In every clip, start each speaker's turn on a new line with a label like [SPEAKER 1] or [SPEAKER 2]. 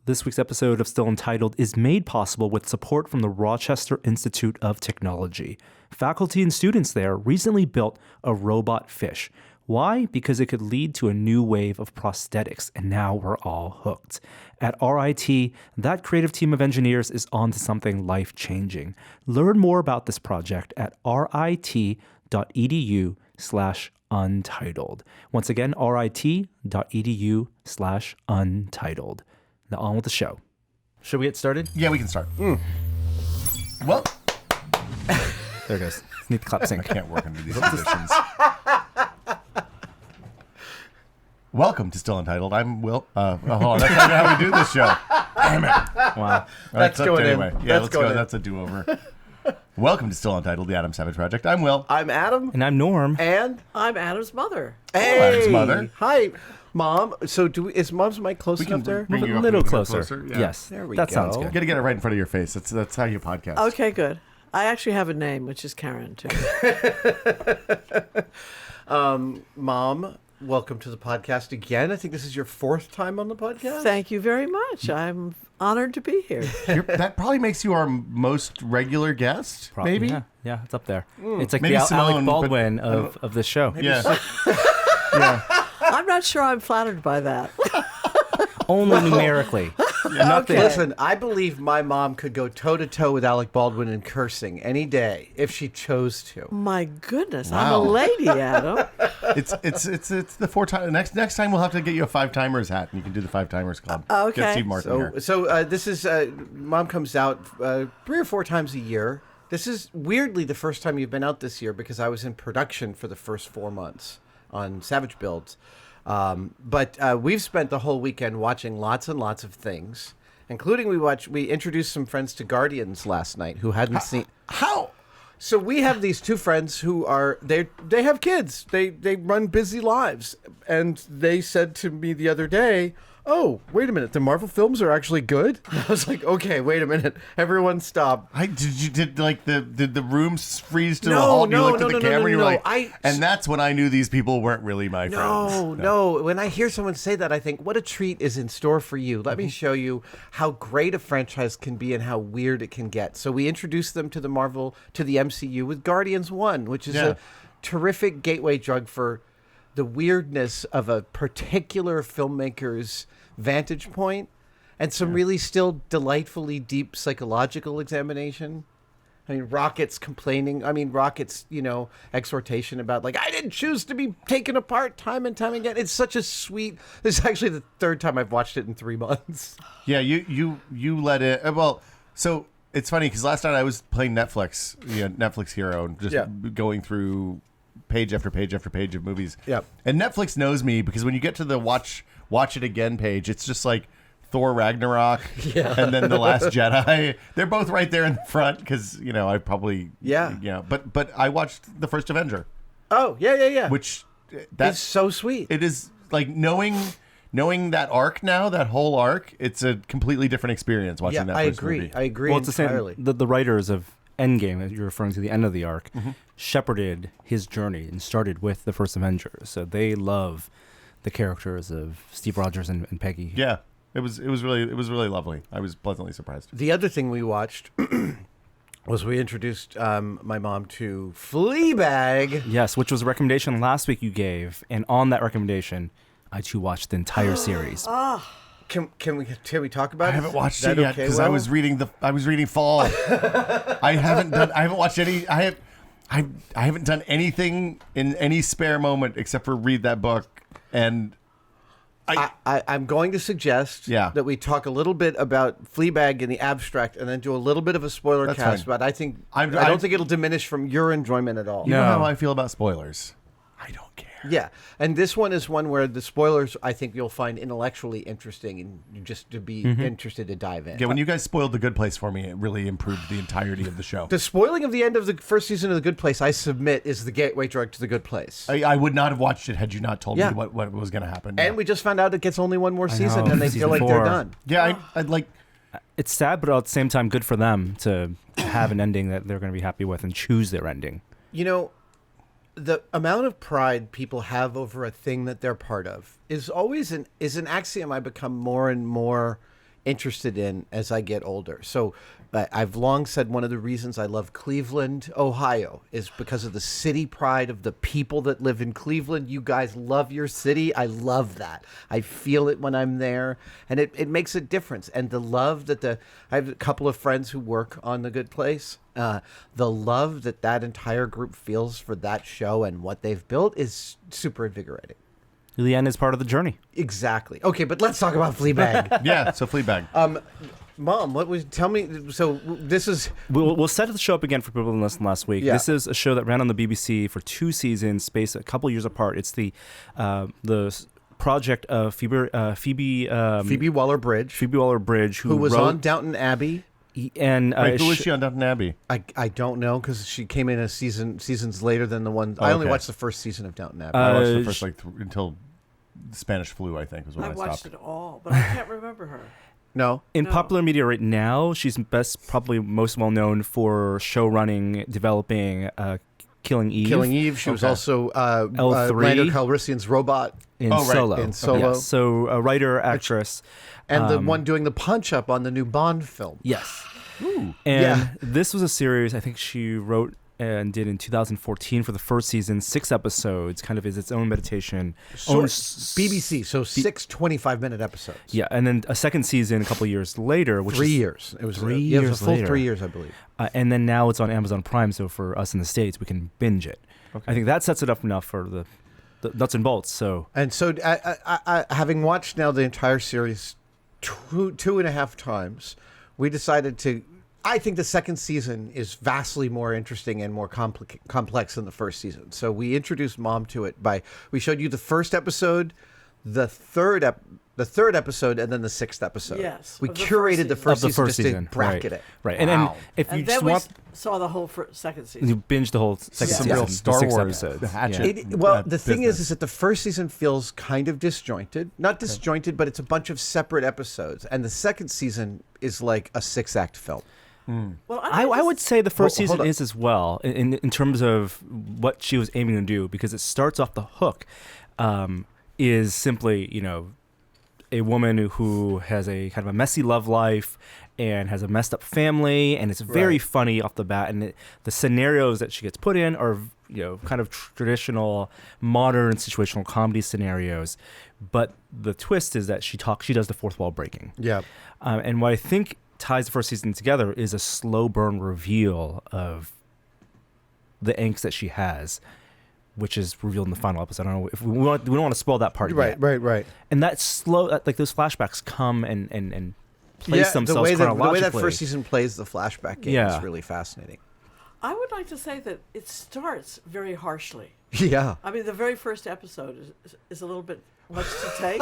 [SPEAKER 1] This week's episode of Still Untitled is made possible with support from the Rochester Institute of Technology. Faculty and students there recently built a robot fish. Why? Because it could lead to a new wave of prosthetics, and now we're all hooked. At RIT, that creative team of engineers is on to something life-changing. Learn more about this project at rit.edu/untitled. Once again, rit.edu/untitled. Now on with the show. Should we get started?
[SPEAKER 2] Yeah, we can start. Well,
[SPEAKER 1] There it goes. Need the clap sync.
[SPEAKER 2] I can't work under these conditions. Welcome to Still Untitled. I'm Will. Hold on, that's not how we do this show. Damn it.
[SPEAKER 1] Wow.
[SPEAKER 2] That's
[SPEAKER 3] going in.
[SPEAKER 2] anyway. Yeah, let's go.
[SPEAKER 3] in.
[SPEAKER 2] That's a do-over. Welcome to Still Untitled, the Adam Savage Project. I'm Will.
[SPEAKER 3] I'm Adam.
[SPEAKER 1] And I'm Norm.
[SPEAKER 3] And
[SPEAKER 4] I'm Adam's mother.
[SPEAKER 3] hey,
[SPEAKER 2] Adam's mother.
[SPEAKER 3] Hi, Mom. So is Mom's mic close enough there?
[SPEAKER 2] bring
[SPEAKER 1] Move
[SPEAKER 2] you
[SPEAKER 1] a
[SPEAKER 2] up
[SPEAKER 1] little
[SPEAKER 2] a bit
[SPEAKER 1] closer.
[SPEAKER 2] Yeah.
[SPEAKER 1] Yes.
[SPEAKER 3] There we
[SPEAKER 1] that sounds
[SPEAKER 3] go.
[SPEAKER 2] You
[SPEAKER 1] good.
[SPEAKER 2] got to get it right in front of your face. That's how you podcast.
[SPEAKER 4] Okay, good. I actually have a name, which is Karen, too.
[SPEAKER 3] Mom, welcome to the podcast again. I think this is your fourth time on the podcast.
[SPEAKER 4] Thank you very much. I'm honored to be here.
[SPEAKER 2] That probably makes you our most regular guest, maybe?
[SPEAKER 1] Yeah, it's up there. It's like
[SPEAKER 2] Maybe
[SPEAKER 1] the
[SPEAKER 2] Simone,
[SPEAKER 1] Alec Baldwin of this show.
[SPEAKER 2] Yeah.
[SPEAKER 4] I'm not sure I'm flattered by that.
[SPEAKER 1] Only numerically. Nothing.
[SPEAKER 4] Okay.
[SPEAKER 3] Listen, I believe my mom could go toe-to-toe with Alec Baldwin in cursing any day if she chose to.
[SPEAKER 4] My goodness,
[SPEAKER 2] Wow.
[SPEAKER 4] I'm a lady, Adam.
[SPEAKER 2] It's the 4 time. Next time we'll have to get you a 5 timers hat, and you can do the 5 timers club.
[SPEAKER 4] Okay.
[SPEAKER 2] Get Steve Martin here.
[SPEAKER 3] So this is Mom comes out 3 or 4 times a year. This is weirdly the first time you've been out this year because I was in production for the first 4 months on Savage Builds. But we've spent the whole weekend watching lots and lots of things, including we introduced some friends to Guardians last night who hadn't seen.
[SPEAKER 2] How?
[SPEAKER 3] So we have these 2 friends who are they have kids. They run busy lives, and they said to me the other day, "Oh, wait a minute, the Marvel films are actually good." I was like, "Okay, wait a minute, everyone stop."
[SPEAKER 2] Did the room freeze to a halt? And you looked at the camera and you were like, and that's when I knew these people weren't really my friends.
[SPEAKER 3] No. When I hear someone say that, I think, what a treat is in store for you. Let me show you how great a franchise can be and how weird it can get. So we introduced them to the MCU with Guardians 1, which is a terrific gateway drug for the weirdness of a particular filmmaker's vantage point and some really still delightfully deep psychological examination. I mean, Rocket's exhortation about, like, I didn't choose to be taken apart time and time again. It's such a sweet... This is actually the 3rd time I've watched it in 3 months.
[SPEAKER 2] Yeah, you let it... Well, so it's funny because last night I was playing Netflix Hero, and just going through page after page after page of movies.
[SPEAKER 3] Yeah.
[SPEAKER 2] And Netflix knows me because when you get to the watch it again page, it's just like Thor Ragnarok and then The Last Jedi. They're both right there in the front because, I probably... But I watched the first Avenger.
[SPEAKER 3] Oh, yeah.
[SPEAKER 2] Which...
[SPEAKER 3] That's so sweet.
[SPEAKER 2] It is like knowing that arc now, that whole arc, it's a completely different experience watching that first movie.
[SPEAKER 3] I agree
[SPEAKER 1] Well, it's
[SPEAKER 3] entirely.
[SPEAKER 1] the same. The writers of Endgame, as you're referring to the end of the arc, shepherded his journey and started with the first Avenger. So they love the characters of Steve Rogers and Peggy.
[SPEAKER 2] Yeah. It was really lovely. I was pleasantly surprised.
[SPEAKER 3] The other thing we watched was we introduced my mom to Fleabag.
[SPEAKER 1] Yes, which was a recommendation last week you gave, and on that recommendation, I too watched the entire series.
[SPEAKER 3] Can we talk about it?
[SPEAKER 2] I haven't watched
[SPEAKER 3] Is that
[SPEAKER 2] it yet
[SPEAKER 3] okay,
[SPEAKER 2] because
[SPEAKER 3] Will?
[SPEAKER 2] I was reading Fall. I haven't watched any. I haven't done anything in any spare moment except for read that book, and
[SPEAKER 3] I'm going to suggest that we talk a little bit about Fleabag in the abstract and then do a little bit of a spoiler
[SPEAKER 2] That's
[SPEAKER 3] cast,
[SPEAKER 2] fine.
[SPEAKER 3] but I don't think it'll diminish from your enjoyment at all.
[SPEAKER 2] you know how I feel about spoilers. I don't care.
[SPEAKER 3] Yeah, and this one is one where the spoilers I think you'll find intellectually interesting and just to be interested to dive in.
[SPEAKER 2] Yeah, when you guys spoiled The Good Place for me, it really improved the entirety of the show.
[SPEAKER 3] The spoiling of the end of the first season of The Good Place, I submit, is the gateway drug to The Good Place.
[SPEAKER 2] I would not have watched it had you not told me what was going to happen.
[SPEAKER 3] And we just found out it gets only one more season,
[SPEAKER 1] know,
[SPEAKER 3] and they
[SPEAKER 1] season
[SPEAKER 3] feel like
[SPEAKER 1] 4.
[SPEAKER 3] they're done.
[SPEAKER 2] Yeah, I'd like...
[SPEAKER 1] It's sad, but at the same time, good for them to have an ending that they're going to be happy with and choose their ending.
[SPEAKER 3] You know, the amount of pride people have over a thing that they're part of is always an axiom I become more and more interested in as I get older. So I've long said one of the reasons I love Cleveland, Ohio, is because of the city pride of the people that live in Cleveland. You guys love your city. I love that. I feel it when I'm there, and it makes a difference. And the love that I have a couple of friends who work on The Good Place. The love that entire group feels for that show and what they've built is super invigorating.
[SPEAKER 1] Leanne is part of the journey.
[SPEAKER 3] Exactly. Okay, but let's talk about Fleabag.
[SPEAKER 2] Yeah, so Fleabag.
[SPEAKER 3] Mom, tell me, so this is...
[SPEAKER 1] We'll set the show up again for people who listened last week.
[SPEAKER 3] Yeah.
[SPEAKER 1] This is a show that ran on the BBC for 2 seasons, spaced a couple years apart. It's the project of Phoebe
[SPEAKER 3] Waller-Bridge.
[SPEAKER 1] Phoebe Waller-Bridge,
[SPEAKER 3] who was
[SPEAKER 1] wrote,
[SPEAKER 3] on Downton Abbey.
[SPEAKER 1] And
[SPEAKER 2] Wait, who was she on Downton Abbey?
[SPEAKER 3] I don't know, because she came in seasons later than the one... I only watched the first season of Downton Abbey.
[SPEAKER 2] I watched the first, until Spanish flu, I think, was when I stopped.
[SPEAKER 4] I watched it all, but I can't remember her.
[SPEAKER 3] No.
[SPEAKER 1] In popular media right now, she's probably most well known for show running, developing Killing Eve.
[SPEAKER 3] Killing Eve. She was also
[SPEAKER 1] L3.
[SPEAKER 3] Lando Calrissian's robot
[SPEAKER 1] in Solo.
[SPEAKER 3] In Solo.
[SPEAKER 1] Yeah, so a writer, actress.
[SPEAKER 3] And the one doing the punch-up on the new Bond film.
[SPEAKER 1] Yes.
[SPEAKER 2] Ooh.
[SPEAKER 1] And this was a series I think she wrote and did in 2014 for the first season, 6 episodes, kind of is its own meditation.
[SPEAKER 3] BBC, so 6 25-minute episodes.
[SPEAKER 1] Yeah, and then a second season a couple years later. Which
[SPEAKER 3] 3
[SPEAKER 1] is
[SPEAKER 3] years. It was
[SPEAKER 1] 3
[SPEAKER 3] it
[SPEAKER 1] years
[SPEAKER 3] was a full
[SPEAKER 1] later.
[SPEAKER 3] 3 years, I believe.
[SPEAKER 1] And then now it's on Amazon Prime, so for us in the States, we can binge it.
[SPEAKER 2] Okay.
[SPEAKER 1] I think that sets it up enough for the nuts and bolts. So,
[SPEAKER 3] and so, I having watched now the entire series 2.5 times, we decided to... I think the second season is vastly more interesting and more complex than the first season. So we introduced Mom to it we showed you the first episode, the third episode, and then the 6th episode.
[SPEAKER 4] Yes,
[SPEAKER 3] we
[SPEAKER 4] of the
[SPEAKER 3] curated the
[SPEAKER 4] first
[SPEAKER 3] first season just to bracket it.
[SPEAKER 1] Right.
[SPEAKER 3] Wow.
[SPEAKER 1] And then if you
[SPEAKER 4] And
[SPEAKER 1] just
[SPEAKER 4] then we
[SPEAKER 1] want,
[SPEAKER 4] saw the whole second season.
[SPEAKER 1] you binge the whole second
[SPEAKER 2] Some
[SPEAKER 1] season,
[SPEAKER 2] real
[SPEAKER 1] the
[SPEAKER 2] Star
[SPEAKER 1] 6
[SPEAKER 2] Wars
[SPEAKER 1] episodes.
[SPEAKER 2] hatchet.
[SPEAKER 1] Yeah.
[SPEAKER 3] The thing
[SPEAKER 2] business.
[SPEAKER 3] is that the first season feels kind of disjointed. Not disjointed, but it's a bunch of separate episodes. And the second season is like a 6-act film.
[SPEAKER 4] Well,
[SPEAKER 1] I would say the first
[SPEAKER 3] Hold
[SPEAKER 1] season
[SPEAKER 3] on.
[SPEAKER 1] is as well in terms of what she was aiming to do, because it starts off the hook is simply, a woman who has a kind of a messy love life and has a messed up family, and it's very
[SPEAKER 3] Right.
[SPEAKER 1] funny off the bat, and the scenarios that she gets put in are kind of traditional modern situational comedy scenarios, but the twist is that she does the fourth wall breaking.
[SPEAKER 3] Yeah.
[SPEAKER 1] And what I think ties the first season together is a slow burn reveal of the angst that she has, which is revealed in the final episode. I don't know if we don't want to spoil that part yet.
[SPEAKER 3] Right.
[SPEAKER 1] And that slow, like those flashbacks come and place themselves
[SPEAKER 3] the way
[SPEAKER 1] chronologically.
[SPEAKER 3] that first season plays the flashback game is really fascinating.
[SPEAKER 4] I would like to say that it starts very harshly.
[SPEAKER 3] Yeah.
[SPEAKER 4] I mean, the very first episode is a little bit much to take.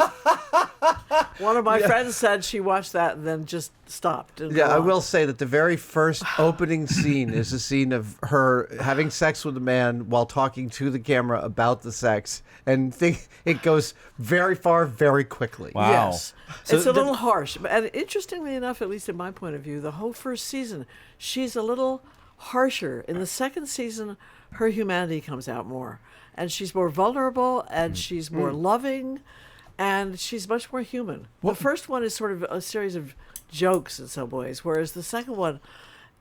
[SPEAKER 4] One of my friends said she watched that and then just stopped.
[SPEAKER 3] Yeah, I will say that the very first opening scene is a scene of her having sex with a man while talking to the camera about the sex, and it goes very far very quickly.
[SPEAKER 2] Wow.
[SPEAKER 4] Yes. It's a little harsh. And interestingly enough, at least in my point of view, the whole first season, she's a little harsher. In the second season, her humanity comes out more. And she's more vulnerable, and she's more loving, and she's much more human. The first one is sort of a series of jokes in some ways, whereas the second one,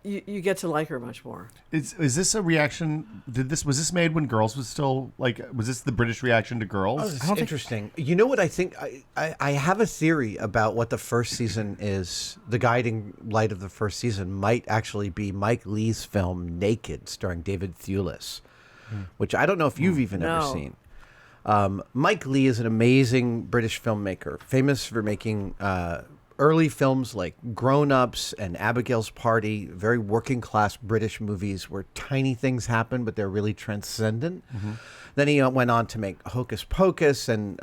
[SPEAKER 4] you get to like her much more.
[SPEAKER 2] Is this a reaction? Was this made when Girls was still was this the British reaction to Girls?
[SPEAKER 3] Oh, it's interesting. You know what I think? I have a theory about what the first season is. The guiding light of the first season might actually be Mike Leigh's film Naked, starring David Thewlis, which I don't know if you've even ever
[SPEAKER 4] No.
[SPEAKER 3] seen. Mike Leigh is an amazing British filmmaker, famous for making early films like Grown Ups and Abigail's Party, very working class British movies where tiny things happen, but they're really transcendent. Then he went on to make Hocus Pocus and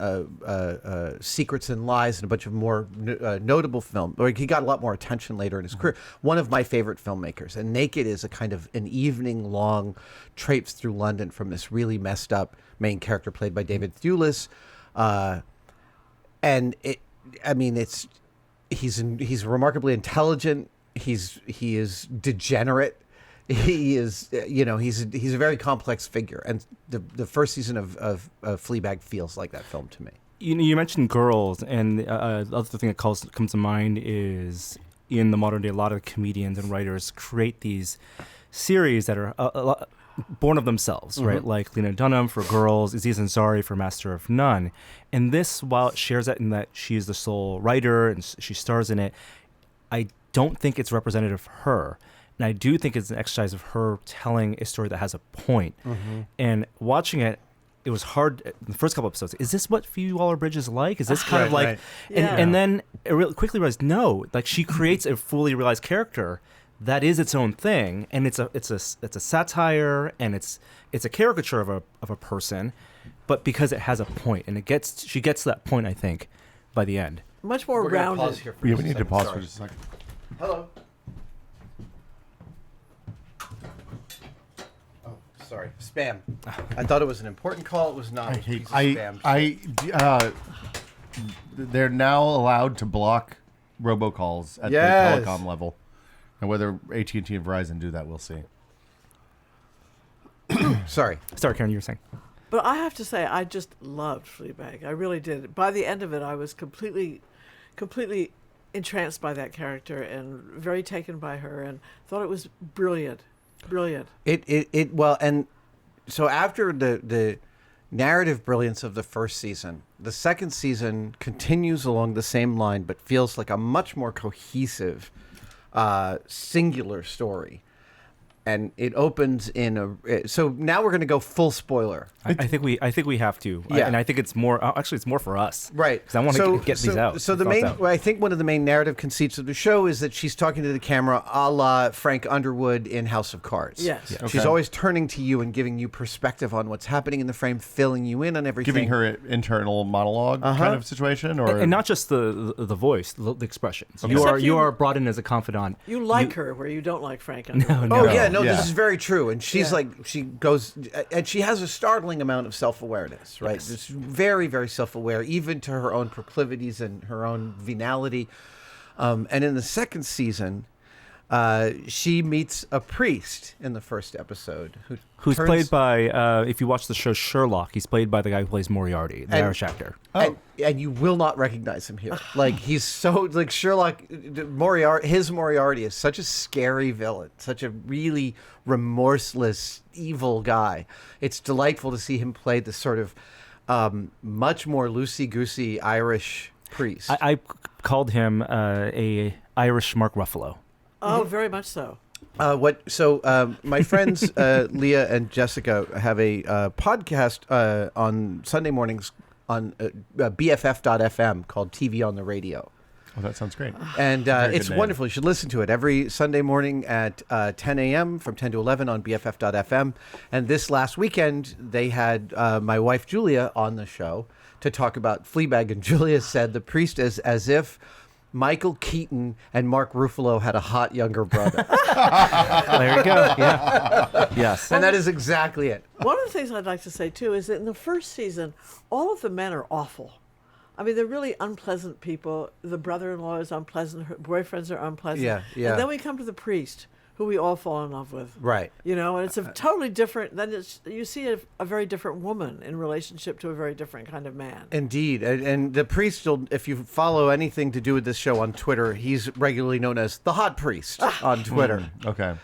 [SPEAKER 3] Secrets and Lies and a bunch of more notable films. He got a lot more attention later in his career. One of my favorite filmmakers. And Naked is a kind of an evening-long traipse through London from this really messed up main character played by David Thewlis. And he's remarkably intelligent. He is degenerate. He is, he's a very complex figure, and the first season of Fleabag feels like that film to me.
[SPEAKER 1] You mentioned girls, and the other thing that comes to mind is in the modern day, a lot of comedians and writers create these series that are born of themselves, right? Like Lena Dunham for Girls, Aziz Ansari for Master of None. And this, while it shares that in that she is the sole writer and she stars in it, I don't think it's representative of her. And I do think it's an exercise of her telling a story that has a point. And watching it, it was hard in the first couple episodes. Is this what Phoebe Waller-Bridge is like? Is this kind of like...
[SPEAKER 2] Right.
[SPEAKER 1] And then I really quickly realized, no. Like, she creates a fully realized character that is its own thing, and it's a satire, and it's a caricature of a person, but because it has a point, and she gets to that point, I think, by the end.
[SPEAKER 4] Much more
[SPEAKER 3] We're gonna
[SPEAKER 4] rounded.
[SPEAKER 3] pause here for
[SPEAKER 2] Yeah,
[SPEAKER 3] just
[SPEAKER 2] we
[SPEAKER 3] a
[SPEAKER 2] need to
[SPEAKER 3] second.
[SPEAKER 2] pause
[SPEAKER 3] Sorry.
[SPEAKER 2] for just a second.
[SPEAKER 3] Hello. Oh, sorry. Spam. I thought it was an important call. It was not. It was a piece of spam.
[SPEAKER 2] They're now allowed to block robocalls at
[SPEAKER 3] Yes.
[SPEAKER 2] the telecom level, and whether AT&T and Verizon do that, we'll see.
[SPEAKER 3] Sorry.
[SPEAKER 1] Sorry, Karen, you were saying.
[SPEAKER 4] But I have to say, I just loved Fleabag. I really did. By the end of it, I was completely entranced by that character and very taken by her, and thought it was brilliant.
[SPEAKER 3] Well, and so after the narrative brilliance of the first season, the second season continues along the same line, but feels like a much more cohesive, singular story. And it opens in so now we're going to go full spoiler.
[SPEAKER 1] I think we have to.
[SPEAKER 3] Yeah.
[SPEAKER 1] And I think it's more, actually it's more for us.
[SPEAKER 3] Right.
[SPEAKER 1] Because I want to get these out.
[SPEAKER 3] So the
[SPEAKER 1] thoughts
[SPEAKER 3] main,
[SPEAKER 1] out.
[SPEAKER 3] well, I think one of the main narrative conceits of the show is that she's talking to the camera a la Frank Underwood in House of Cards.
[SPEAKER 4] Yes. Yeah.
[SPEAKER 3] She's
[SPEAKER 2] Okay.
[SPEAKER 3] always turning to you and giving you perspective on what's happening in the frame, filling you in on everything.
[SPEAKER 2] Giving her an internal monologue kind of situation, or
[SPEAKER 1] And not just the voice, the expressions.
[SPEAKER 2] Okay.
[SPEAKER 1] You
[SPEAKER 4] Except
[SPEAKER 1] are brought in as a confidant.
[SPEAKER 4] You like her where you don't like Frank Underwood.
[SPEAKER 1] No.
[SPEAKER 3] Oh yeah, no,
[SPEAKER 2] Yeah.
[SPEAKER 3] this is very true. And she's
[SPEAKER 4] Yeah.
[SPEAKER 3] like, she goes, and she has a startling amount of self-awareness, right?
[SPEAKER 1] Yes.
[SPEAKER 3] Just very, very self-aware, even to her own proclivities and her own venality. And in the second season, she meets a priest in the first episode
[SPEAKER 1] Who's
[SPEAKER 3] turns-
[SPEAKER 1] played by, if you watch the show Sherlock, he's played by the guy who plays Moriarty, the
[SPEAKER 3] And-
[SPEAKER 1] Irish actor.
[SPEAKER 3] And you will not recognize him here. Like, he's so, like, Sherlock, his Moriarty is such a scary villain, such a really remorseless, evil guy. It's delightful to see him play this sort of much more loosey-goosey Irish priest.
[SPEAKER 1] I called him a Irish Mark Ruffalo.
[SPEAKER 4] Oh, very much so.
[SPEAKER 3] My friends Leah and Jessica have a podcast on Sunday mornings on BFF.FM called TV on the Radio.
[SPEAKER 2] oh, that sounds great.
[SPEAKER 3] And
[SPEAKER 2] Very
[SPEAKER 3] it's
[SPEAKER 2] good name.
[SPEAKER 3] wonderful. You should listen to it every Sunday morning at 10 a.m. from 10 to 11 on BFF.FM. And this last weekend, they had my wife Julia on the show to talk about Fleabag. And Julia said the priest is as if Michael Keaton and Mark Ruffalo had a hot younger brother.
[SPEAKER 1] There you go. Yeah. Yes.
[SPEAKER 3] And that is exactly it.
[SPEAKER 4] One of the things I'd like to say, too, is that in the first season, all of the men are awful. I mean, they're really unpleasant people. The brother-in-law is unpleasant. Her boyfriends are unpleasant.
[SPEAKER 3] Yeah.
[SPEAKER 4] And then we come to the priest, who we all fall in love with.
[SPEAKER 3] Right.
[SPEAKER 4] You know, and it's a totally different, then you see a very different woman in relationship to a very different kind of man.
[SPEAKER 3] Indeed. And the priest, if you follow anything to do with this show on Twitter, he's regularly known as the hot priest on Twitter.
[SPEAKER 2] Okay.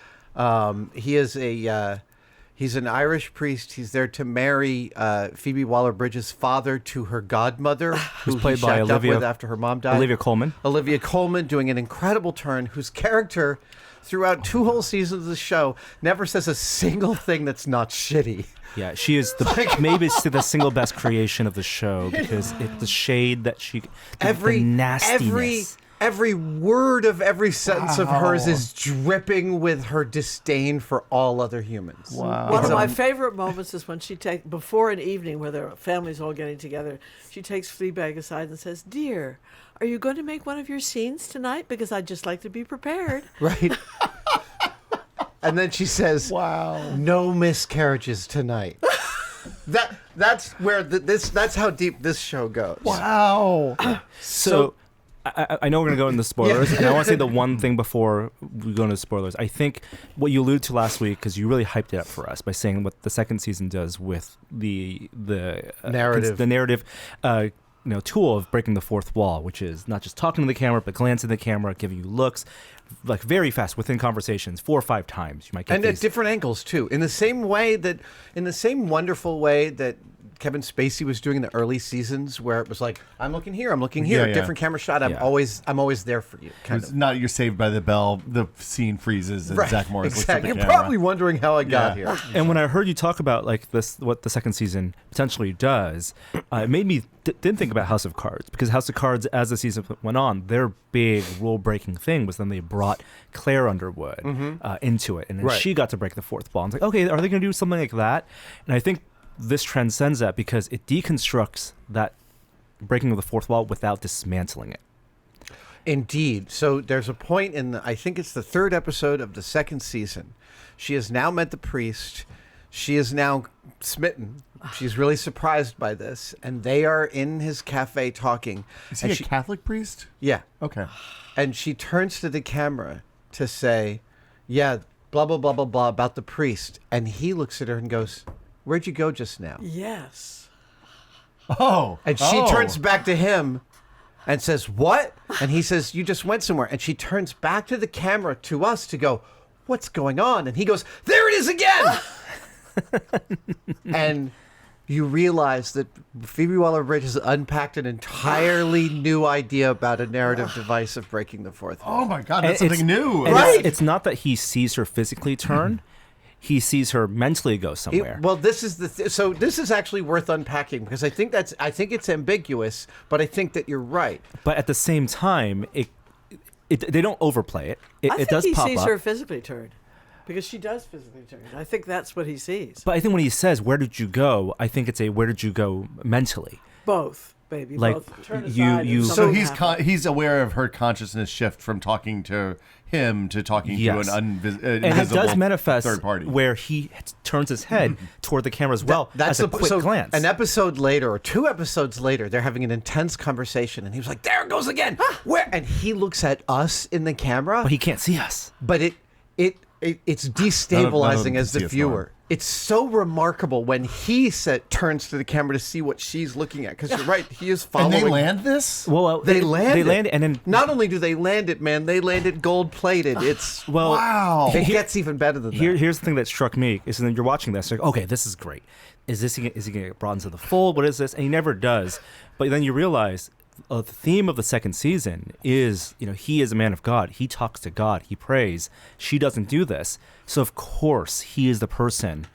[SPEAKER 3] He is he's an Irish priest. He's there to marry Phoebe Waller-Bridge's father to her godmother, who
[SPEAKER 1] played
[SPEAKER 3] he
[SPEAKER 1] by
[SPEAKER 3] shacked up
[SPEAKER 1] Olivia-
[SPEAKER 3] with after her mom died.
[SPEAKER 1] Olivia Colman.
[SPEAKER 3] Olivia Colman doing an incredible turn, whose character throughout 2 whole seasons of the show never says a single thing that's not shitty.
[SPEAKER 1] Yeah, she is maybe it's the single best creation of the show because it's the shade that she, the nastiness.
[SPEAKER 3] Every word of every sentence of hers is dripping with her disdain for all other humans.
[SPEAKER 2] Wow.
[SPEAKER 4] One of my favorite moments is when she before an evening where their family's all getting together, she takes Fleabag aside and says, "Dear, are you going to make one of your scenes tonight? Because I'd just like to be prepared."
[SPEAKER 3] Right. And then she says,
[SPEAKER 2] Wow.
[SPEAKER 3] "No miscarriages tonight." That's where that's how deep this show goes.
[SPEAKER 2] Wow.
[SPEAKER 1] So I know we're going to go into spoilers, and I want to say the one thing before we go into spoilers. I think what you alluded to last week, because you really hyped it up for us by saying what the second season does with the
[SPEAKER 3] Narrative.
[SPEAKER 1] the narrative tool of breaking the fourth wall, which is not just talking to the camera, but glancing at the camera, giving you looks, like very fast within conversations, 4 or 5 times. You might get
[SPEAKER 3] and at different angles too. In the same wonderful way that Kevin Spacey was doing in the early seasons, where it was like, I'm looking here, different camera shot. I'm always there for you.
[SPEAKER 2] It's not you're saved by the bell. The scene freezes and Zach Morris looks at the
[SPEAKER 3] You're
[SPEAKER 2] camera.
[SPEAKER 3] probably wondering how I got here.
[SPEAKER 1] And when I heard you talk about like this, what the second season potentially does, it made me didn't think about House of Cards, because House of Cards, as the season went on, their big rule-breaking thing was then they brought Claire Underwood into it, and then she got to break the fourth wall. And it's like, okay, are they going to do something like that? And I think this transcends that, because it deconstructs that breaking of the fourth wall without dismantling it.
[SPEAKER 3] Indeed. So there's a point I think it's the 3rd episode of the 2nd season. She has now met the priest. She is now smitten. She's really surprised by this. And they are in his cafe talking.
[SPEAKER 2] Is he a Catholic priest?
[SPEAKER 3] Yeah.
[SPEAKER 2] Okay.
[SPEAKER 3] And she turns to the camera to say, yeah, blah, blah, blah, blah, blah about the priest. And he looks at her and goes, where'd you go just now?
[SPEAKER 4] Yes.
[SPEAKER 3] Oh. And she turns back to him and says, what? And he says, you just went somewhere. And she turns back to the camera to us to go, what's going on? And he goes, there it is again. And you realize that Phoebe Waller-Bridge has unpacked an entirely new idea about a narrative device of breaking the fourth wall.
[SPEAKER 2] Oh my God, that's something new.
[SPEAKER 1] Right. It's not that he sees her physically turn. He sees her mentally go somewhere.
[SPEAKER 3] This is so this is actually worth unpacking, because I think it's ambiguous, but I think that you're right.
[SPEAKER 1] But at the same time, they don't overplay it. It does pop up.
[SPEAKER 4] He sees her physically turn, because she does physically turn. I think that's what he sees.
[SPEAKER 1] But I think when he says, "Where did you go?" I think it's where did you go mentally?
[SPEAKER 4] Both, baby.
[SPEAKER 1] Like,
[SPEAKER 4] both. Turn aside
[SPEAKER 2] So he's aware of her consciousness shift from talking to him to talking to an invisible
[SPEAKER 1] and it does manifest
[SPEAKER 2] third party,
[SPEAKER 1] where he turns his head toward the camera as well. That's a quick glance.
[SPEAKER 3] An episode later, or 2 episodes later, they're having an intense conversation, and he was like, "There it goes again." Where? And he looks at us in the camera,
[SPEAKER 1] but he can't see us.
[SPEAKER 3] But it's destabilizing as the viewer. It's so remarkable when he turns to the camera to see what she's looking at. Because you're right, he is following.
[SPEAKER 2] And they land this?
[SPEAKER 1] Well,
[SPEAKER 3] they land it.
[SPEAKER 1] And then
[SPEAKER 3] not only do they land it, man, they land it gold-plated. It's
[SPEAKER 2] wow.
[SPEAKER 3] It gets even better than that.
[SPEAKER 1] Here's the thing that struck me is that you're watching this, like, okay, this is great. Is he going to get brought into the fold? What is this? And he never does. But then you realize the theme of the second season is, he is a man of God. He talks to God. He prays. She doesn't do this. So, of course, he is the person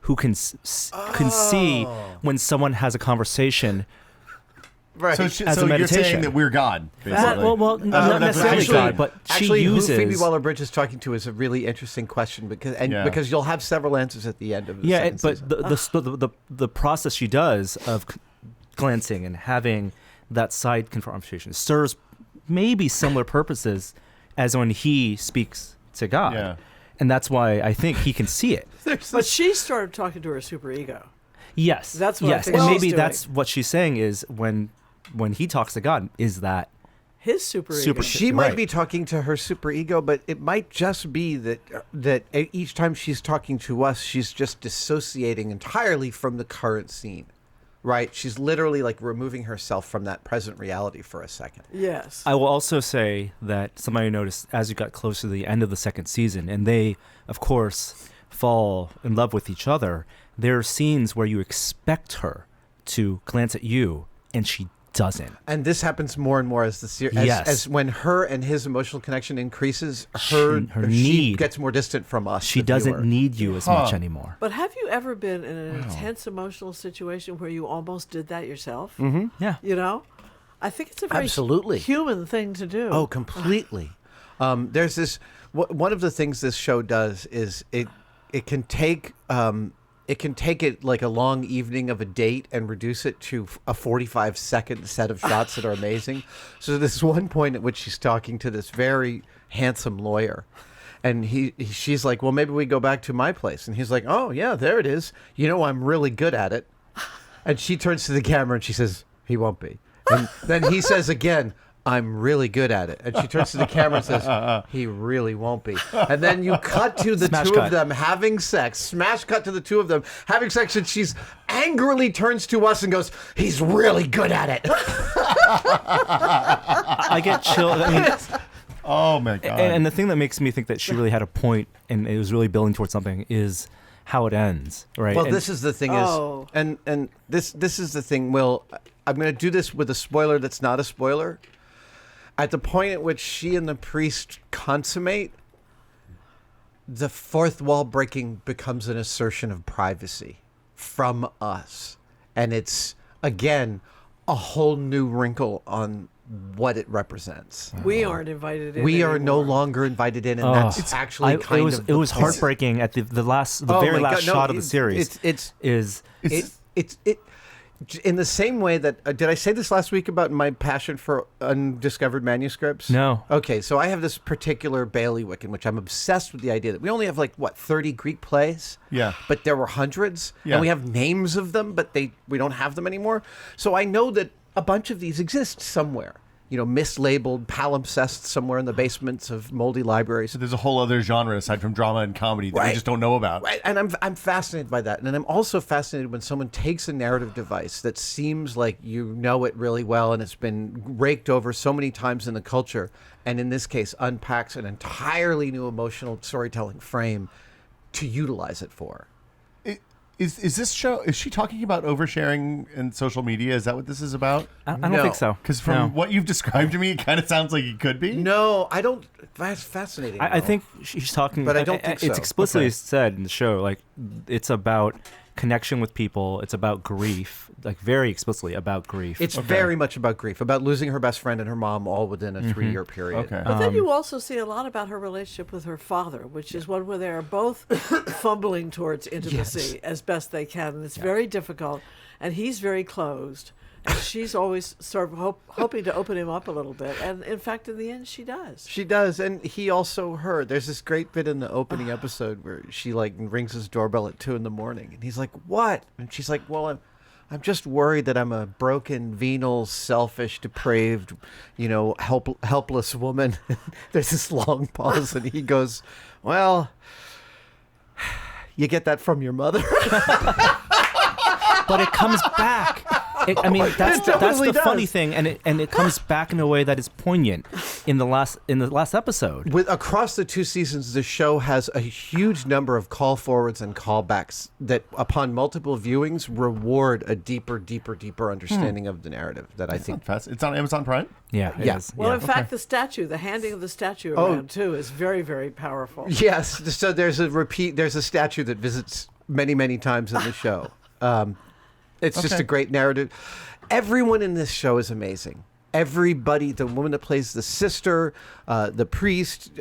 [SPEAKER 1] who can see when someone has a conversation.
[SPEAKER 3] Right.
[SPEAKER 2] So you're saying that we're God, basically.
[SPEAKER 1] Well, not necessarily God, but
[SPEAKER 3] actually,
[SPEAKER 1] she uses...
[SPEAKER 3] who Phoebe Waller-Bridge is talking to is a really interesting question, because you'll have several answers at the end of the second season.
[SPEAKER 1] But the process she does of glancing and having that side conversation serves maybe similar purposes as when he speaks to God.
[SPEAKER 2] Yeah.
[SPEAKER 1] And that's why I think he can see it.
[SPEAKER 4] But she started talking to her superego.
[SPEAKER 1] Yes.
[SPEAKER 4] That's what I think
[SPEAKER 1] and
[SPEAKER 4] she's
[SPEAKER 1] maybe
[SPEAKER 4] doing.
[SPEAKER 1] that's what she's saying is when he talks to God, is that
[SPEAKER 4] his superego.
[SPEAKER 3] She might be talking to her superego, but it might just be that each time she's talking to us, she's just dissociating entirely from the current scene. Right? She's literally like removing herself from that present reality for a second.
[SPEAKER 4] Yes.
[SPEAKER 1] I will also say that somebody noticed as you got closer to the end of the second season, and they, of course, fall in love with each other, there are scenes where you expect her to glance at you, and she doesn't.
[SPEAKER 3] And this happens more and more as the series, as when her and his emotional connection increases, she gets more distant from us.
[SPEAKER 1] She doesn't need you as much anymore.
[SPEAKER 4] But have you ever been in an intense emotional situation where you almost did that yourself?
[SPEAKER 1] Mm-hmm. Yeah.
[SPEAKER 4] I think it's a very human thing to do.
[SPEAKER 3] Oh, completely. There's this. One of the things this show does is it can take. It can take it like a long evening of a date and reduce it to a 45-second set of shots that are amazing. So there's one point at which she's talking to this very handsome lawyer. And she's like, well, maybe we go back to my place. And he's like, oh, yeah, there it is. I'm really good at it. And she turns to the camera and she says, he won't be. And then he says again, I'm really good at it. And she turns to the camera and says, he really won't be. And then you cut to the two of them having sex. Smash cut to the two of them having sex. And she's angrily turns to us and goes, he's really good at it.
[SPEAKER 1] I get chilled. I mean,
[SPEAKER 2] oh, my God.
[SPEAKER 1] And the thing that makes me think that she really had a point and it was really building towards something is how it ends, right?
[SPEAKER 3] Well, this is the thing and this is the thing, Will. I'm going to do this with a spoiler that's not a spoiler. At the point at which she and the priest consummate, the fourth wall breaking becomes an assertion of privacy from us. And it's, again, a whole new wrinkle on what it represents.
[SPEAKER 4] We aren't invited in.
[SPEAKER 3] We are
[SPEAKER 4] anymore.
[SPEAKER 3] no longer invited in, and that's actually
[SPEAKER 1] it was heartbreaking at the very last shot of the series.
[SPEAKER 3] It's in the same way that did I say this last week about my passion for undiscovered manuscripts?
[SPEAKER 1] No.
[SPEAKER 3] Okay, so I have this particular bailiwick in which I'm obsessed with the idea that we only have 30 Greek plays.
[SPEAKER 2] Yeah.
[SPEAKER 3] But there were hundreds,
[SPEAKER 2] yeah.
[SPEAKER 3] and we have names of them, but we don't have them anymore. So I know that a bunch of these exist somewhere. Mislabeled, palimpsest somewhere in the basements of moldy libraries.
[SPEAKER 2] So there's a whole other genre aside from drama and comedy that we just don't know about.
[SPEAKER 3] Right, and I'm fascinated by that. And I'm also fascinated when someone takes a narrative device that seems like you know it really well and it's been raked over so many times in the culture, and in this case unpacks an entirely new emotional storytelling frame to utilize it for.
[SPEAKER 2] Is this show, is she talking about oversharing in social media? Is that what this is about?
[SPEAKER 1] I don't think so.
[SPEAKER 2] Because from what you've described to me, it kind of sounds like it could be.
[SPEAKER 3] No, I don't. That's fascinating.
[SPEAKER 1] I think she's talking,
[SPEAKER 3] but I don't think so.
[SPEAKER 1] It's explicitly said in the show, it's about connection with people. It's about grief, very explicitly about grief.
[SPEAKER 3] It's very much about grief, about losing her best friend and her mom all within a 3-year period.
[SPEAKER 2] Okay.
[SPEAKER 4] But then you also see a lot about her relationship with her father, which is one where they are both fumbling towards intimacy as best they can. And it's very difficult. And he's very closed. And she's always sort of hoping to open him up a little bit. And in fact, in the end, she does.
[SPEAKER 3] She does. And he also her. There's this great bit in the opening episode where she rings his doorbell at 2 a.m. And he's like, what? And she's like, well, I'm just worried that I'm a broken, venal, selfish, depraved, helpless woman. There's this long pause. And he goes, well, you get that from your mother.
[SPEAKER 1] But it comes back. That's the funny thing, and it comes back in a way that is poignant in the last episode.
[SPEAKER 3] Across the 2 seasons, the show has a huge number of call forwards and callbacks that, upon multiple viewings, reward a deeper understanding of the narrative. That I think
[SPEAKER 2] it's on Amazon Prime.
[SPEAKER 1] Yeah, it is.
[SPEAKER 4] Well, in fact, the handing of the statue around too is very, very powerful.
[SPEAKER 3] Yes. So there's a statue that visits many, many times in the show. It's just a great narrative. Everyone in this show is amazing. Everybody, the woman that plays the sister, the priest,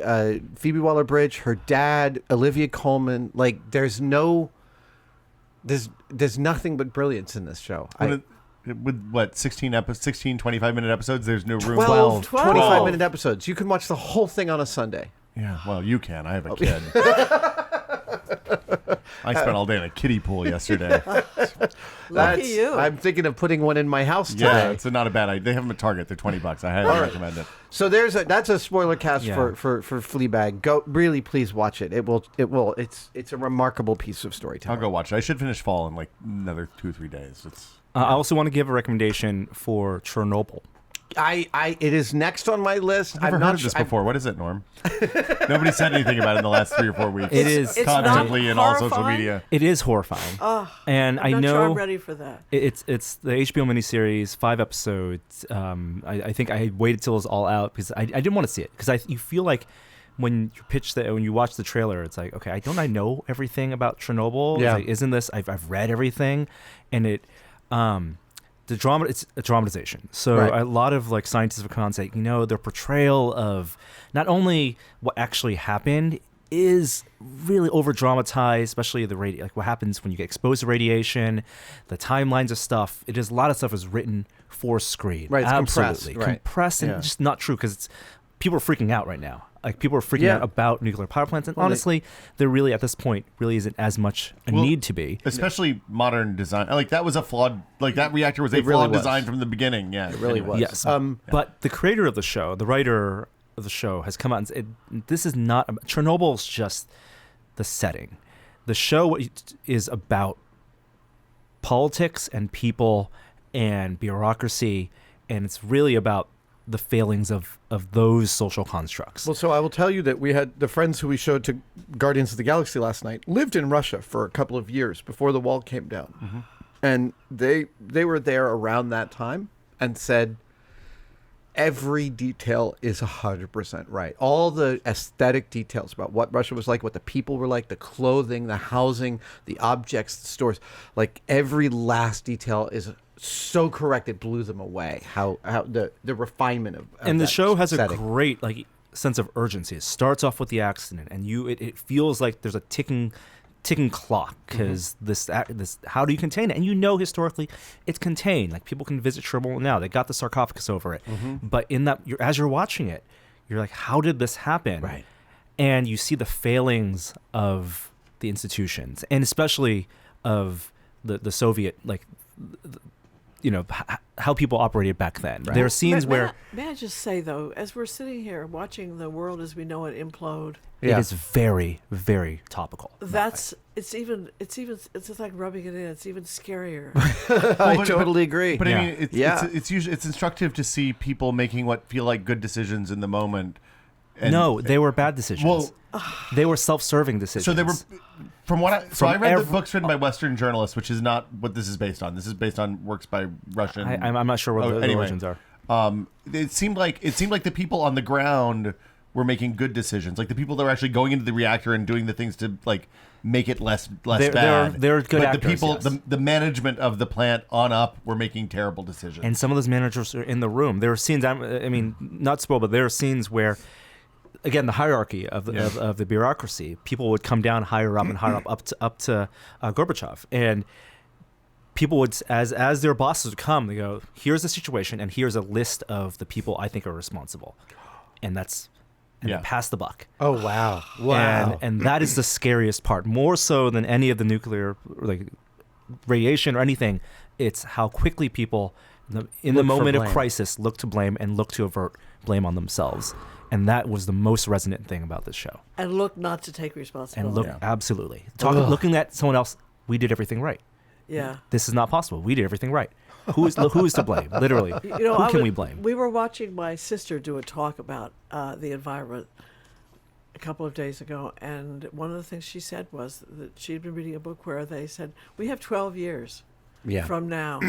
[SPEAKER 3] Phoebe Waller-Bridge, her dad, Olivia Colman. There's nothing but brilliance in this show.
[SPEAKER 2] With 16, 25-minute episodes, there's no room.
[SPEAKER 3] 12 25-minute episodes. You can watch the whole thing on a Sunday.
[SPEAKER 2] Yeah, well, you can. I have a kid. I spent all day in a kiddie pool yesterday.
[SPEAKER 4] Lucky you.
[SPEAKER 3] I'm thinking of putting one in my house today.
[SPEAKER 2] Yeah, it's not a bad idea. They have them at Target. They're $20. I highly recommend it.
[SPEAKER 3] So that's a spoiler cast for Fleabag. Go, really, please watch it. It will. It's a remarkable piece of storytelling.
[SPEAKER 2] I'll go watch it. I should finish fall in another 2 or 3 days.
[SPEAKER 1] I also want to give a recommendation for Chernobyl.
[SPEAKER 3] It is next on my list.
[SPEAKER 2] I've never heard of this before. What is it, Norm? Nobody said anything about it in the last 3 or 4 weeks.
[SPEAKER 1] It is
[SPEAKER 2] constantly in all social media.
[SPEAKER 1] It is horrifying. And
[SPEAKER 4] I'm not sure I'm ready for that.
[SPEAKER 1] It's the HBO miniseries, 5 episodes. I think I waited till it was all out because I didn't want to see it because you feel like when you watch the trailer, it's like, okay, I know everything about Chernobyl.
[SPEAKER 3] Yeah.
[SPEAKER 1] Isn't this? I've read everything, and it. The drama, it's a dramatization. So a lot of scientific concept, their portrayal of not only what actually happened is really over dramatized, especially the what happens when you get exposed to radiation, the timelines of stuff. A lot of stuff is written for screen.
[SPEAKER 3] Right, it's
[SPEAKER 1] absolutely
[SPEAKER 3] compressed.
[SPEAKER 1] Compressed and just not true because people are freaking out right now. Like people are freaking out about nuclear power plants, and honestly, there really at this point really isn't as much a need to be.
[SPEAKER 2] Especially modern design. Like that was a flawed. Like that reactor was a flawed design from the beginning. Yeah,
[SPEAKER 3] it really was.
[SPEAKER 1] Yes, but the creator of the show, the writer of the show, has come out and said, "This is not Chernobyl's just the setting. The show is about politics and people and bureaucracy, and it's really about the failings of those social constructs."
[SPEAKER 3] Well, so I will tell you that we had the friends who we showed to Guardians of the Galaxy last night lived in Russia for a couple of years before the wall came down.
[SPEAKER 2] Mm-hmm.
[SPEAKER 3] And they were there around that time and said every detail is 100% right. All the aesthetic details about what Russia was like, what the people were like, the clothing, the housing, the objects, the stores, like every last detail is so correct it blew them away. How the refinement of
[SPEAKER 1] and the show has
[SPEAKER 3] setting.
[SPEAKER 1] a great sense of urgency. It starts off with the accident, and it feels like there's a ticking clock because this how do you contain it? And historically it's contained. Like people can visit Chernobyl now. They got the sarcophagus over it, but in that as you're watching it, you're like, how did this happen?
[SPEAKER 3] Right.
[SPEAKER 1] And you see the failings of the institutions, and especially of the Soviet how people operated back then. Right. There are scenes where...
[SPEAKER 4] May I just say, though, as we're sitting here watching the world as we know it implode...
[SPEAKER 1] It is very, very topical.
[SPEAKER 4] It's like rubbing it in. It's even scarier.
[SPEAKER 3] I totally agree.
[SPEAKER 2] But I mean, it's instructive to see people making what feel like good decisions in the moment.
[SPEAKER 1] No, they were bad decisions.
[SPEAKER 2] Well,
[SPEAKER 1] they were self-serving decisions.
[SPEAKER 2] So they were... I read the books written by Western journalists, which is not what this is based on. This is based on works by Russian.
[SPEAKER 1] I'm not sure what the origins are.
[SPEAKER 2] It seemed like the people on the ground were making good decisions. Like the people that were actually going into the reactor and doing the things to make it less bad.
[SPEAKER 1] They're good
[SPEAKER 2] but
[SPEAKER 1] actors.
[SPEAKER 2] The people,
[SPEAKER 1] yes.
[SPEAKER 2] the management of the plant on up were making terrible decisions.
[SPEAKER 1] And some of those managers are in the room. There are scenes. I mean, not spoiled, but there are scenes where, again, the hierarchy of the bureaucracy, people would come down higher up and higher up to Gorbachev, and people would, as their bosses would come, they go, "Here's the situation, and here's a list of the people I think are responsible," and they pass the buck.
[SPEAKER 3] Oh wow!
[SPEAKER 1] And that is the scariest part, more so than any of the nuclear radiation or anything. It's how quickly people, in the moment of crisis, look to blame and look to avert blame on themselves. And that was the most resonant thing about this show.
[SPEAKER 4] And look not to take responsibility.
[SPEAKER 1] Absolutely. Looking at someone else, we did everything right.
[SPEAKER 4] Yeah.
[SPEAKER 1] This is not possible. We did everything right. Who is to blame? Literally. Who can we blame?
[SPEAKER 4] We were watching my sister do a talk about the environment a couple of days ago, and one of the things she said was that she'd been reading a book where they said, we have 12 years from now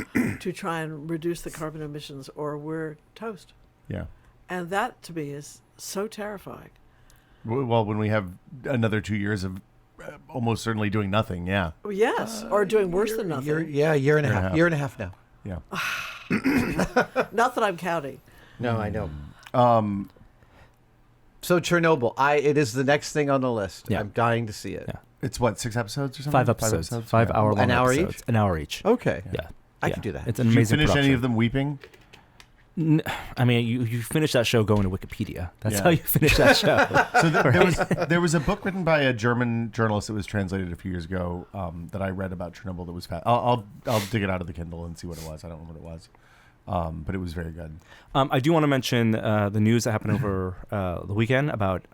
[SPEAKER 4] to try and reduce the carbon emissions or we're toast.
[SPEAKER 2] Yeah.
[SPEAKER 4] And that, to me, is so terrifying.
[SPEAKER 2] Well, when we have another 2 years of almost certainly doing nothing, yeah.
[SPEAKER 4] Yes, or doing worse than nothing.
[SPEAKER 3] Year and a half. Year and a half now.
[SPEAKER 2] Yeah.
[SPEAKER 4] Not that I'm counting.
[SPEAKER 3] No, I know. So Chernobyl, it is the next thing on the list.
[SPEAKER 1] Yeah.
[SPEAKER 3] I'm dying to see it.
[SPEAKER 1] Yeah.
[SPEAKER 2] It's what, 6 episodes or something?
[SPEAKER 1] 5 episodes. 5 hour long
[SPEAKER 3] An hour
[SPEAKER 1] episodes.
[SPEAKER 3] each?
[SPEAKER 1] An hour each.
[SPEAKER 3] Okay.
[SPEAKER 1] Yeah.
[SPEAKER 3] I can do that.
[SPEAKER 1] It's an
[SPEAKER 2] Did you
[SPEAKER 1] amazing
[SPEAKER 2] finish
[SPEAKER 1] production.
[SPEAKER 2] any of them weeping?
[SPEAKER 1] I mean, you finish that show going to Wikipedia. That's how you finish that show.
[SPEAKER 2] So there was a book written by a German journalist that was translated a few years ago that I read about Chernobyl that was fast. I'll dig it out of the Kindle and see what it was. I don't know what it was. But it was very good.
[SPEAKER 1] I do want to mention the news that happened over the weekend about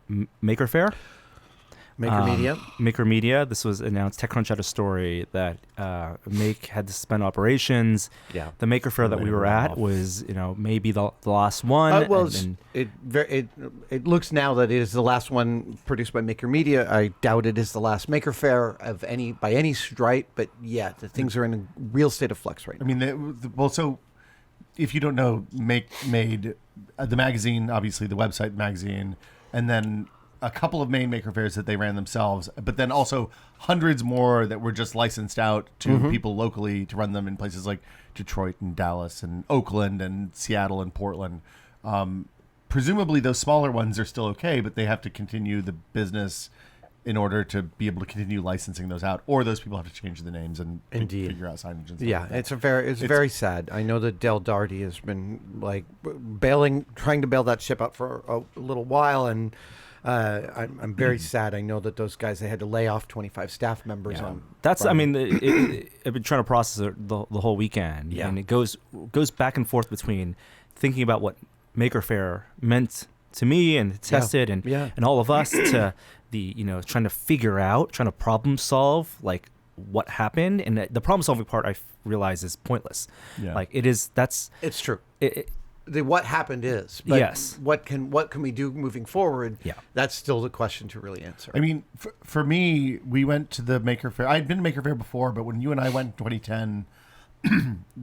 [SPEAKER 1] Maker Faire. Maker Media. This was announced. TechCrunch had a story that Make had to suspend operations.
[SPEAKER 3] Yeah.
[SPEAKER 1] The Maker Faire that we were at was, maybe the last one.
[SPEAKER 3] It looks now that it is the last one produced by Maker Media. I doubt it is the last Maker Faire by any stripe. But yeah, the things are in a real state of flux right now.
[SPEAKER 2] I mean, so if you don't know, Make made the magazine, obviously the website magazine, and then a couple of main Maker Faires that they ran themselves, but then also hundreds more that were just licensed out to people locally to run them in places like Detroit and Dallas and Oakland and Seattle and Portland. Presumably those smaller ones are still okay, but they have to continue the business in order to be able to continue licensing those out, or those people have to change the names and figure out signage and stuff.
[SPEAKER 3] Yeah,
[SPEAKER 2] like that.
[SPEAKER 3] it's very sad. I know that Del Darty has been like trying to bail that ship out for a little while, and I'm very sad. I know that those guys, they had to lay off 25 staff members. On
[SPEAKER 1] That's,
[SPEAKER 3] Friday.
[SPEAKER 1] I mean, I've been trying to process it the whole weekend, and it goes back and forth between thinking about what Maker Faire meant to me and tested and all of us to the, trying to problem solve like what happened, and the problem solving part I realize is pointless. Like it's
[SPEAKER 3] true. The what happened is, but
[SPEAKER 1] yes.
[SPEAKER 3] What can we do moving forward? Yeah, that's still the question to really answer.
[SPEAKER 2] I mean, for me, we went to the Maker Faire. I had been to Maker Faire before, but when you and I went in 2010,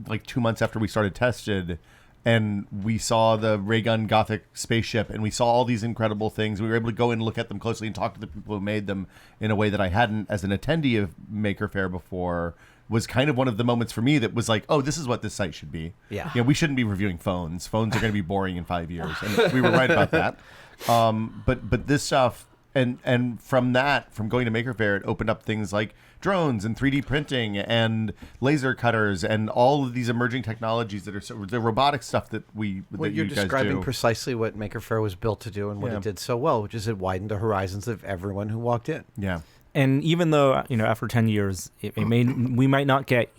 [SPEAKER 2] like 2 months after we started Tested, and we saw the ray gun Gothic spaceship, and we saw all these incredible things. We were able to go in and look at them closely and talk to the people who made them in a way that I hadn't as an attendee of Maker Faire before. Was kind of one of the moments for me that was like, oh, this is what this site should be.
[SPEAKER 3] Yeah.
[SPEAKER 2] We shouldn't be reviewing phones. Phones are going to be boring in 5 years. And we were right about that. But this stuff, and from going to Maker Faire, it opened up things like drones and 3D printing and laser cutters and all of these emerging technologies that are the robotic stuff that you're
[SPEAKER 3] you guys describing do. Precisely what Maker Faire was built to do and what it did so well, which is it widened the horizons of everyone who walked in.
[SPEAKER 2] Yeah.
[SPEAKER 1] And even though, after 10 years, we might not get,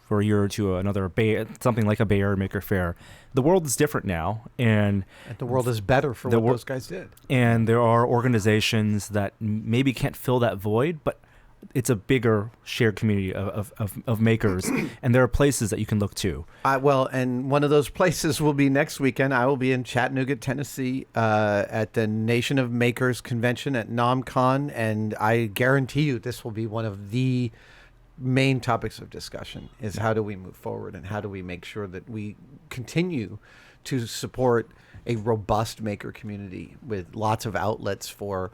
[SPEAKER 1] for a year or two, something like a Bay Area Maker Faire, the world is different now. And
[SPEAKER 3] the world is better for what those guys did.
[SPEAKER 1] And there are organizations that maybe can't fill that void, but it's a bigger shared community of makers. And there are places that you can look to.
[SPEAKER 3] And one of those places will be next weekend. I will be in Chattanooga, Tennessee, at the Nation of Makers convention at NomCon, and I guarantee you this will be one of the main topics of discussion, is how do we move forward and how do we make sure that we continue to support a robust maker community with lots of outlets for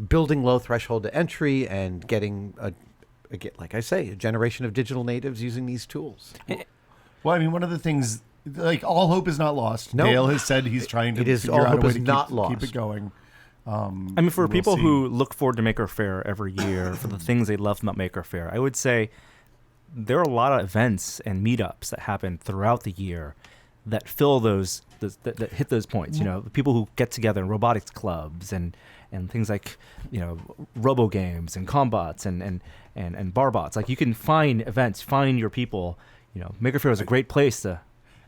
[SPEAKER 3] building low threshold to entry and getting like I say, a generation of digital natives using these tools.
[SPEAKER 2] Well, I mean, one of the things, like, all hope is not lost.
[SPEAKER 3] Nope.
[SPEAKER 2] Dale has said he's trying to figure
[SPEAKER 3] all
[SPEAKER 2] out
[SPEAKER 3] hope
[SPEAKER 2] a way
[SPEAKER 3] is
[SPEAKER 2] to
[SPEAKER 3] not lost.
[SPEAKER 2] keep it going.
[SPEAKER 1] I mean, for people who look forward to Maker Faire every year for the things they love about Maker Faire, I would say there are a lot of events and meetups that happen throughout the year that fill that hit those points. People who get together in robotics clubs and things like robo games and combots and barbots. Like, you can find events, find your people. Maker Faire is a great place to.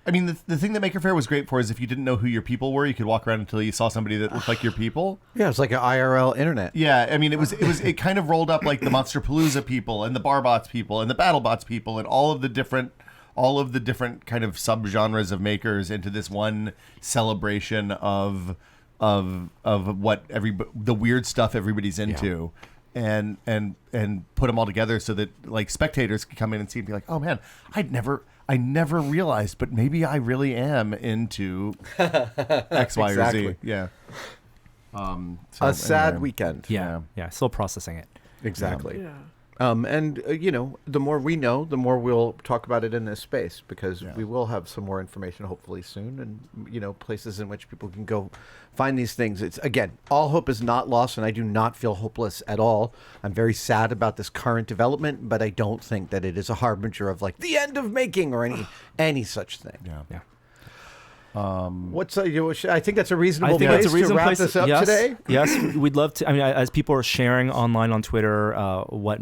[SPEAKER 2] I mean, the thing that Maker Faire was great for is if you didn't know who your people were, you could walk around until you saw somebody that looked like your people.
[SPEAKER 3] Yeah, it's like an IRL internet.
[SPEAKER 2] Yeah, I mean, it kind of rolled up like the Monsterpalooza people and the Barbots people and the BattleBots people and all of the different kind of subgenres of makers into this one celebration of what the weird stuff everybody's into. Yeah. And put them all together so that, like, spectators could come in and see and be like, oh man, I never realized, but maybe I really am into X, Y, or Z. Yeah.
[SPEAKER 3] A sad weekend.
[SPEAKER 1] Yeah. Still processing it.
[SPEAKER 3] Exactly. Yeah. And the more we know, the more we'll talk about it in this space, because we will have some more information hopefully soon, and places in which people can go find these things. It's, again, all hope is not lost, and I do not feel hopeless at all. I'm very sad about this current development, but I don't think that it is a harbinger of like the end of making or any such thing.
[SPEAKER 1] Yeah.
[SPEAKER 3] I think that's a reasonable place to wrap this up today.
[SPEAKER 1] Yes, we'd love to. I mean, as people are sharing online on Twitter what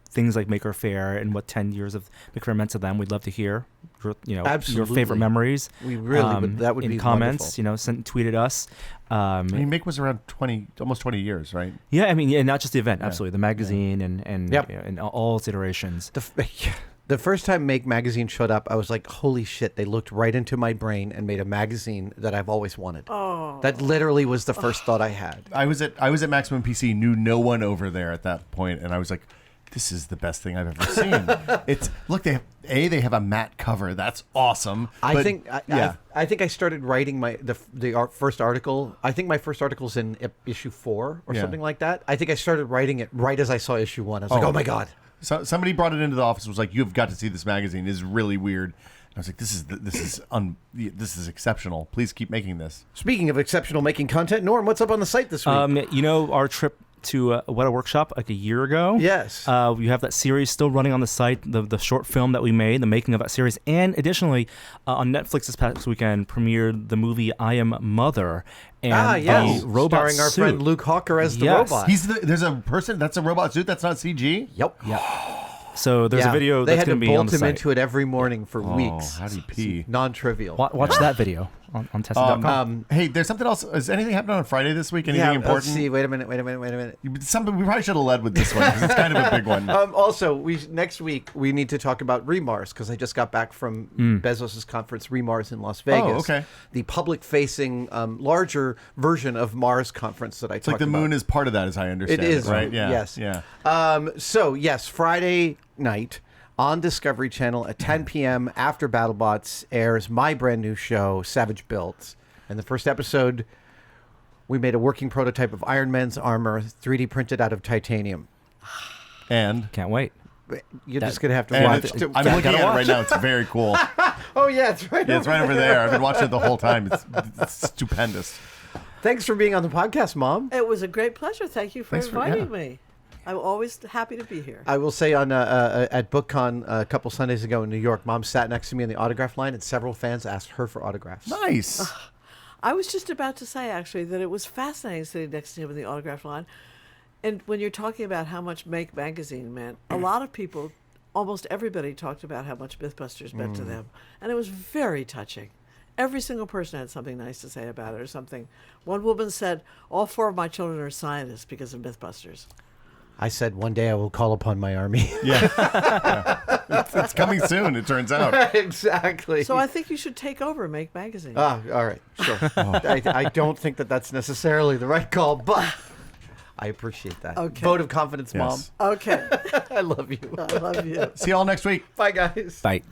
[SPEAKER 1] things like Maker Faire and what 10 years of Maker Faire meant to them, we'd love to hear your favorite memories.
[SPEAKER 3] We really would. That would
[SPEAKER 1] in
[SPEAKER 3] be
[SPEAKER 1] comments.
[SPEAKER 3] Wonderful.
[SPEAKER 1] Tweeted us.
[SPEAKER 2] I mean, Make was around almost 20 years, right?
[SPEAKER 1] Yeah, I mean, not just the event, absolutely, the magazine and all its iterations.
[SPEAKER 3] The first time Make magazine showed up, I was like, holy shit, they looked right into my brain and made a magazine that I've always wanted. Oh. That literally was the first thought I had.
[SPEAKER 2] I was at Maximum PC, knew no one over there at that point, and I was like, this is the best thing I've ever seen. They have a matte cover. That's awesome.
[SPEAKER 3] I think I started writing the first article. I think my first article's in issue 4 or something like that. I think I started writing it right as I saw issue 1. I was like, oh my God.
[SPEAKER 2] So somebody brought it into the office and was like, you've got to see this magazine. It's really weird. I was like, this is exceptional. Please keep making this.
[SPEAKER 3] Speaking of exceptional making content, Norm, what's up on the site this week?
[SPEAKER 1] Our trip to What a Workshop like a year ago.
[SPEAKER 3] Yes.
[SPEAKER 1] We have that series still running on the site, the short film that we made, the making of that series. And additionally, on Netflix this past weekend premiered the movie I Am Mother. And the robot
[SPEAKER 3] starring our
[SPEAKER 1] suit.
[SPEAKER 3] friend Luke Hawker as the
[SPEAKER 1] Yes.
[SPEAKER 3] robot.
[SPEAKER 2] There's a person that's a robot suit that's not CG?
[SPEAKER 3] Yep.
[SPEAKER 1] Yeah. So there's a video
[SPEAKER 3] they
[SPEAKER 1] that's
[SPEAKER 3] had to
[SPEAKER 1] going to be on
[SPEAKER 3] bolt
[SPEAKER 1] the
[SPEAKER 3] him
[SPEAKER 1] site.
[SPEAKER 3] into it every morning for weeks.
[SPEAKER 2] How do you pee?
[SPEAKER 3] Non-trivial.
[SPEAKER 1] Watch that video on testing.com.
[SPEAKER 2] Hey, there's something else. Is anything happening on Friday this week? Anything important?
[SPEAKER 3] Let's see. Wait a minute.
[SPEAKER 2] Something we probably should have led with this one because it's kind of a big one.
[SPEAKER 3] Also, next week we need to talk about Remars because I just got back from Bezos' conference, Remars in Las Vegas.
[SPEAKER 2] Oh, okay.
[SPEAKER 3] The public-facing, larger version of Mars conference that I talked about.
[SPEAKER 2] It's like the moon is part of that, as I understand
[SPEAKER 3] it. Is
[SPEAKER 2] right? Yeah.
[SPEAKER 3] Yes.
[SPEAKER 2] Yeah.
[SPEAKER 3] So yes, Friday night on Discovery Channel at 10 p.m. after BattleBots airs my brand new show, Savage Builds. And the first episode, we made a working prototype of Iron Man's armor, 3D printed out of titanium.
[SPEAKER 2] And
[SPEAKER 1] Can't wait.
[SPEAKER 3] You're just going to have to watch.
[SPEAKER 2] I'm looking at it right now. It's very cool.
[SPEAKER 3] Oh, yeah, it's right.
[SPEAKER 2] Yeah, it's right over there. I've been watching it the whole time. It's stupendous.
[SPEAKER 3] Thanks for being on the podcast, Mom.
[SPEAKER 4] It was a great pleasure. Thank you for inviting me. I'm always happy to be here.
[SPEAKER 3] I will say at BookCon a couple Sundays ago in New York, Mom sat next to me in the autograph line, and several fans asked her for autographs.
[SPEAKER 2] Nice.
[SPEAKER 4] I was just about to say, actually, that it was fascinating sitting next to him in the autograph line. And when you're talking about how much Make Magazine meant, a lot of people, almost everybody talked about how much Mythbusters meant to them. And it was very touching. Every single person had something nice to say about it or something. One woman said, all 4 of my children are scientists because of Mythbusters.
[SPEAKER 3] I said, one day I will call upon my army.
[SPEAKER 2] Yeah. It's coming soon, it turns out.
[SPEAKER 3] Exactly.
[SPEAKER 4] So I think you should take over Make Magazine.
[SPEAKER 3] All right, sure. I don't think that that's necessarily the right call, but I appreciate that.
[SPEAKER 4] Okay.
[SPEAKER 3] Vote of confidence,
[SPEAKER 2] Yes.
[SPEAKER 3] Mom.
[SPEAKER 4] Okay.
[SPEAKER 3] I love you.
[SPEAKER 4] I love you.
[SPEAKER 2] See you all next week.
[SPEAKER 3] Bye, guys.
[SPEAKER 1] Bye.